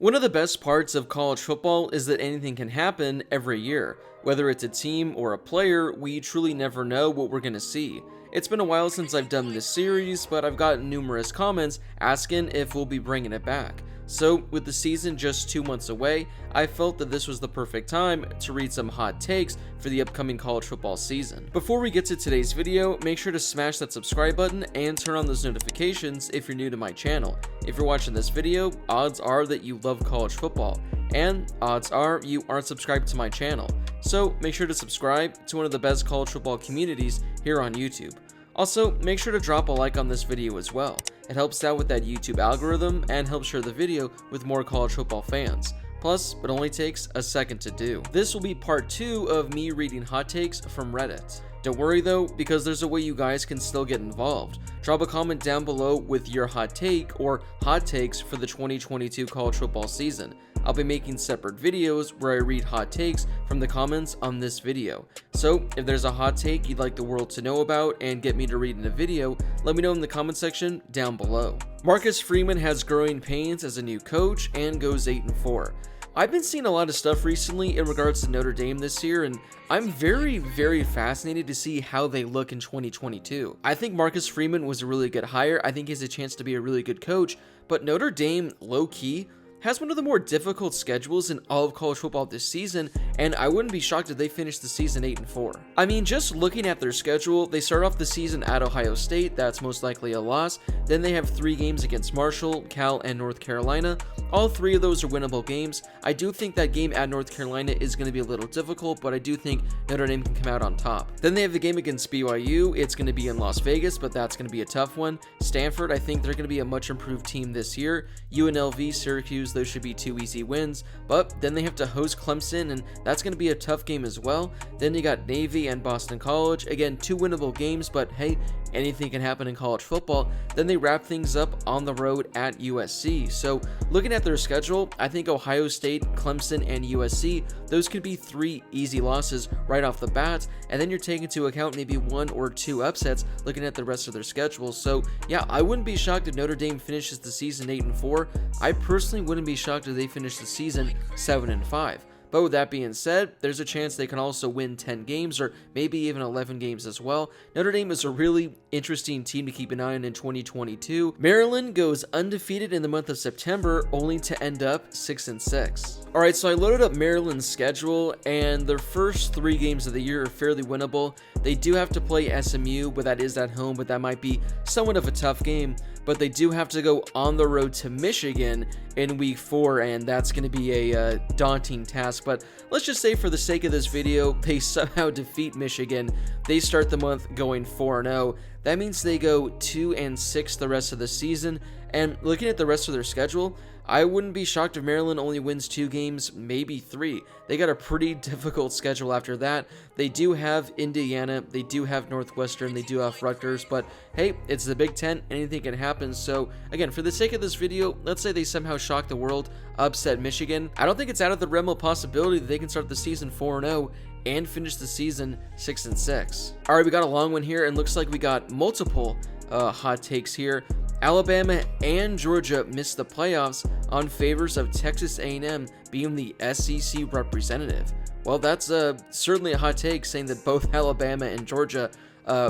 One of the best parts of college football is that anything can happen every year. Whether it's a team or a player, we truly never know what we're going to see. It's been a while since I've done this series, but I've gotten numerous comments asking if we'll be bringing it back. So, with the season just 2 months away, I felt that this was the perfect time to read some hot takes for the upcoming college football season. Before we get to today's video, make sure to smash that subscribe button and turn on those notifications if you're new to my channel. If you're watching this video, odds are that you love college football, and odds are you aren't subscribed to my channel. So, make sure to subscribe to one of the best college football communities here on YouTube. Also, make sure to drop a like on this video as well. It helps out with that YouTube algorithm and helps share the video with more college football fans. Plus, it only takes a second to do. This will be part 2 of me reading hot takes from Reddit. Don't worry though, because there's a way you guys can still get involved. Drop a comment down below with your hot take or hot takes for the 2022 college football season. I'll be making separate videos where I read hot takes from the comments on this video. So if there's a hot take you'd like the world to know about and get me to read in a video, let me know in the comment section down below. Marcus Freeman has growing pains as a new coach and goes 8-4. I've been seeing a lot of stuff recently in regards to Notre Dame this year, and I'm very fascinated to see how they look in 2022. I think Marcus Freeman was a really good hire. I think he has a chance to be a really good coach, but Notre Dame, low-key, has one of the more difficult schedules in all of college football this season, and I wouldn't be shocked if they finish the season 8-4. I mean, just looking at their schedule, they start off the season at Ohio State, that's most likely a loss. Then they have 3 games against Marshall, Cal, and North Carolina. All 3 of those are winnable games. I do think that game at North Carolina is going to be a little difficult, but I do think Notre Dame can come out on top. Then they have the game against BYU. It's going to be in Las Vegas, but that's going to be a tough one. Stanford, I think they're going to be a much improved team this year. UNLV, Syracuse, those should be 2 easy wins, but then they have to host Clemson, and that's going to be a tough game as well. Then you got Navy and Boston College, again 2 winnable games, but hey, anything can happen in college football. Then they wrap things up on the road at USC. So looking at their schedule, I think Ohio State, Clemson, and USC, those could be 3 easy losses right off the bat, and then you're taking into account maybe 1 or 2 upsets looking at the rest of their schedule. So yeah, I wouldn't be shocked if Notre Dame finishes the season 8-4. I personally wouldn't be shocked if they finish the season 7-5. But with that being said, there's a chance they can also win 10 games or maybe even 11 games as well. Notre Dame is a really interesting team to keep an eye on in 2022. Maryland goes undefeated in the month of September, only to end up 6-6. Alright, so I loaded up Maryland's schedule, and their first 3 games of the year are fairly winnable. They do have to play SMU, but that is at home, but that might be somewhat of a tough game. But they do have to go on the road to Michigan in week 4, and that's going to be a daunting task. But let's just say for the sake of this video, they somehow defeat Michigan. They start the month going 4-0. That means they go 2-6 the rest of the season. And looking at the rest of their schedule, I wouldn't be shocked if Maryland only wins 2 games, maybe 3. They got a pretty difficult schedule after that. They do have Indiana, they do have Northwestern, they do have Rutgers, but hey, it's the Big Ten, anything can happen. So again, for the sake of this video, let's say they somehow shock the world, upset Michigan. I don't think it's out of the realm of possibility that they can start the season 4-0 and finish the season 6-6. Alright, we got a long one here, and looks like we got multiple hot takes here. Alabama and Georgia missed the playoffs on favors of Texas A&M being the SEC representative. Well, that's certainly a hot take, saying that both Alabama and Georgia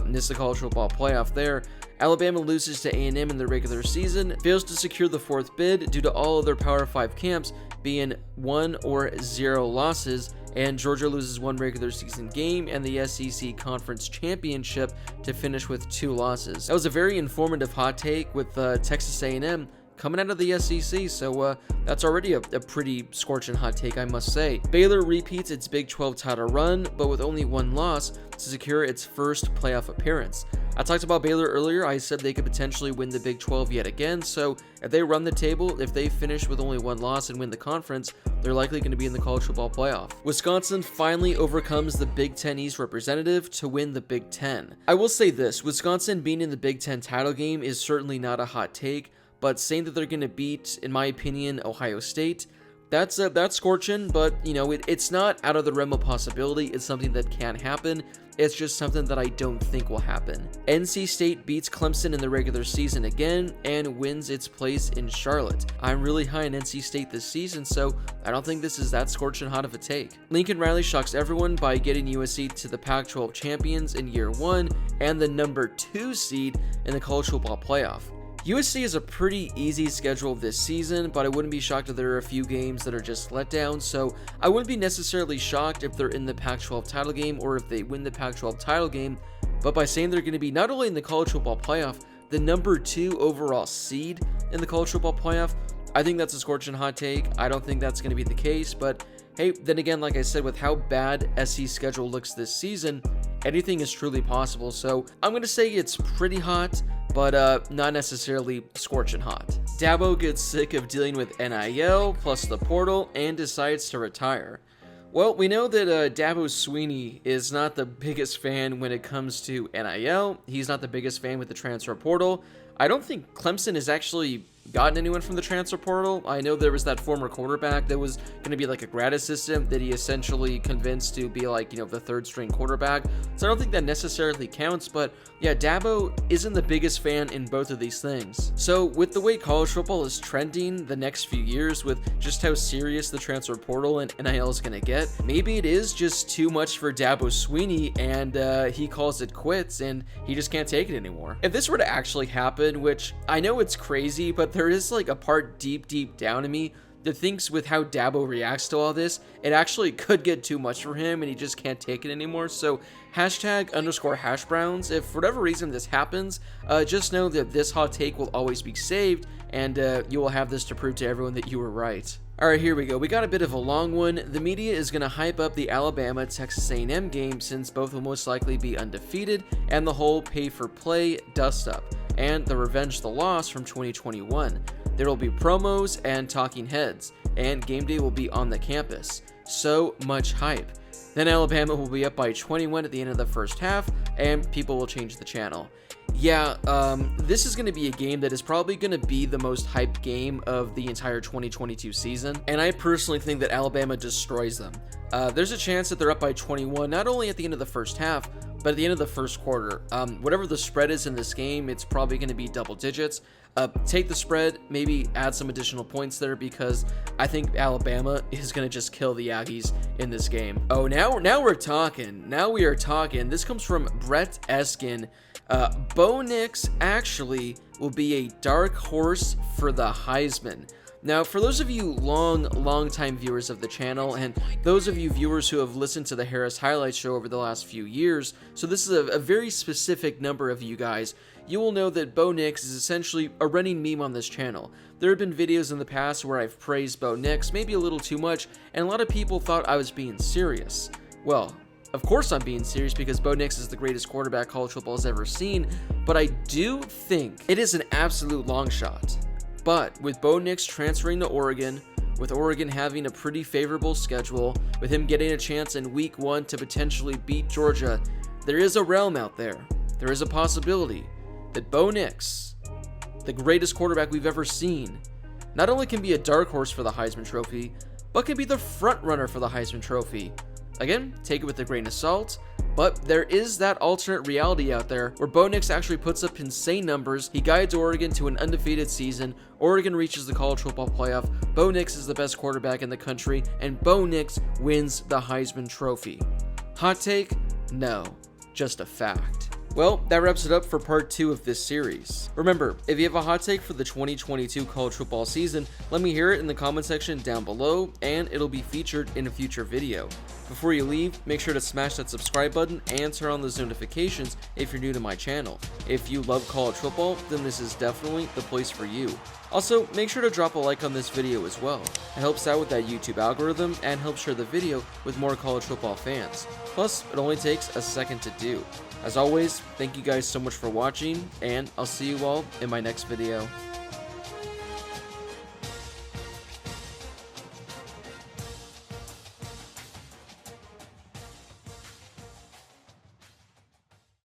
missed the college football playoff there. Alabama loses to A&M in the regular season, fails to secure the 4th bid due to all of their Power 5 camps being 1 or 0 losses, and Georgia loses 1 regular season game and the SEC Conference Championship to finish with 2 losses. That was a very informative hot take with Texas A&M coming out of the SEC, so that's already a pretty scorching hot take, I must say. Baylor repeats its Big 12 title run, but with only 1 loss to secure its first playoff appearance. I talked about Baylor earlier. I said they could potentially win the Big 12 yet again, so if they run the table, if they finish with only 1 loss and win the conference, they're likely going to be in the college football playoff. Wisconsin finally overcomes the Big Ten East representative to win the Big Ten. I will say this, Wisconsin being in the Big Ten title game is certainly not a hot take, but saying that they're going to beat, in my opinion, Ohio State, that's scorching, but you know, it's not out of the realm of possibility. It's something that can happen. It's just something that I don't think will happen. NC State beats Clemson in the regular season again and wins its place in Charlotte. I'm really high on NC State this season, so I don't think this is that scorching hot of a take. Lincoln Riley shocks everyone by getting USC to the Pac-12 champions in year 1 and the number 2 seed in the college football playoff. USC is a pretty easy schedule this season, but I wouldn't be shocked if there are a few games that are just letdowns, so I wouldn't be necessarily shocked if they're in the Pac-12 title game or if they win the Pac-12 title game, but by saying they're going to be not only in the college football playoff, the number 2 overall seed in the college football playoff, I think that's a scorching hot take. I don't think that's going to be the case, but hey, then again, like I said, with how bad SC's schedule looks this season, anything is truly possible, so I'm going to say it's pretty hot, but not necessarily scorching hot. Dabo gets sick of dealing with NIL plus the portal and decides to retire. Well, we know that Dabo Swinney is not the biggest fan when it comes to NIL. He's not the biggest fan with the transfer portal. I don't think Clemson has actually gotten anyone from the transfer portal. I know there was that former quarterback that was going to be like a grad assistant that he essentially convinced to be like, the third string quarterback. So I don't think that necessarily counts, but yeah, Dabo isn't the biggest fan in both of these things. So with the way college football is trending the next few years with just how serious the transfer portal and NIL is going to get, maybe it is just too much for Dabo Swinney and he calls it quits and he just can't take it anymore. If this were to actually happen, which I know it's crazy, but there is like a part deep down in me that thinks with how Dabo reacts to all this, it actually could get too much for him and he just can't take it anymore. So #hashbrowns, if for whatever reason this happens, just know that this hot take will always be saved and you will have this to prove to everyone that you were right. Alright, here we go. We got a bit of a long one. The media is going to hype up the Alabama-Texas A&M game since both will most likely be undefeated and the whole pay-for-play dust-up and the revenge the loss from 2021. There will be promos and talking heads, and game day will be on the campus. So much hype. Then Alabama will be up by 21 at the end of the first half, and people will change the channel. Yeah, this is going to be a game that is probably going to be the most hyped game of the entire 2022 season, and I personally think that Alabama destroys them. There's a chance that they're up by 21, not only at the end of the first half, but at the end of the first quarter. Whatever the spread is in this game, it's probably going to be double digits. Take the spread, maybe add some additional points there because I think Alabama is going to just kill the Aggies in this game. Oh, now we're talking. Now we are talking. This comes from Brett Eskin. Bo Nix actually will be a dark horse for the Heisman. Now, for those of you long-time viewers of the channel, and those of you viewers who have listened to the Harris Highlights show over the last few years, so this is a very specific number of you guys, you will know that Bo Nix is essentially a running meme on this channel. There have been videos in the past where I've praised Bo Nix, maybe a little too much, and a lot of people thought I was being serious. Well, of course I'm being serious because Bo Nix is the greatest quarterback college football has ever seen, but I do think it is an absolute long shot. But with Bo Nix transferring to Oregon, with Oregon having a pretty favorable schedule, with him getting a chance in week 1 to potentially beat Georgia, there is a realm out there. There is a possibility that Bo Nix, the greatest quarterback we've ever seen, not only can be a dark horse for the Heisman Trophy, but can be the front runner for the Heisman Trophy. Again, take it with a grain of salt, but there is that alternate reality out there where Bo Nix actually puts up insane numbers. He guides Oregon to an undefeated season. Oregon reaches the college football playoff. Bo Nix is the best quarterback in the country, and Bo Nix wins the Heisman Trophy. Hot take? No, just a fact. Well, that wraps it up for part 2 of this series. Remember, if you have a hot take for the 2022 college football season, let me hear it in the comment section down below, and it'll be featured in a future video. Before you leave, make sure to smash that subscribe button and turn on those notifications if you're new to my channel. If you love college football, then this is definitely the place for you. Also, make sure to drop a like on this video as well. It helps out with that YouTube algorithm and helps share the video with more college football fans. Plus, it only takes a second to do. As always, thank you guys so much for watching, and I'll see you all in my next video.